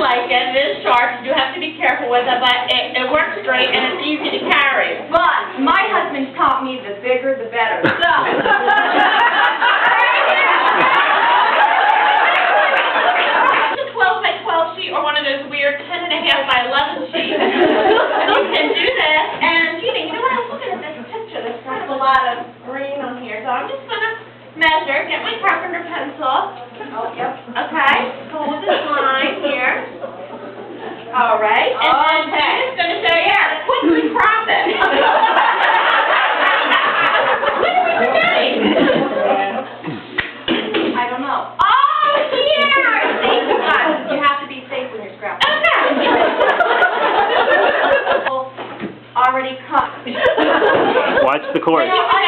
like it. It is sharp. You do have to be careful with it, but it works great and it's easy to carry. But my husband taught me the bigger the better. So. Or one of those weird 10.5 by 11 sheets. You can do this. And Jeanna, you know what? I was looking at this picture. There's kind of a lot of green on here. So I'm just going to measure, get my carpenter pencil. Oh, yep. Okay. Hold this line here. All right. And then I'm just going to show you how to quickly crop it. What are we doing? I don't know. Oh, here! See? You have to be safe when you're scrapping. Okay. Already cut. Watch the cord. You know, I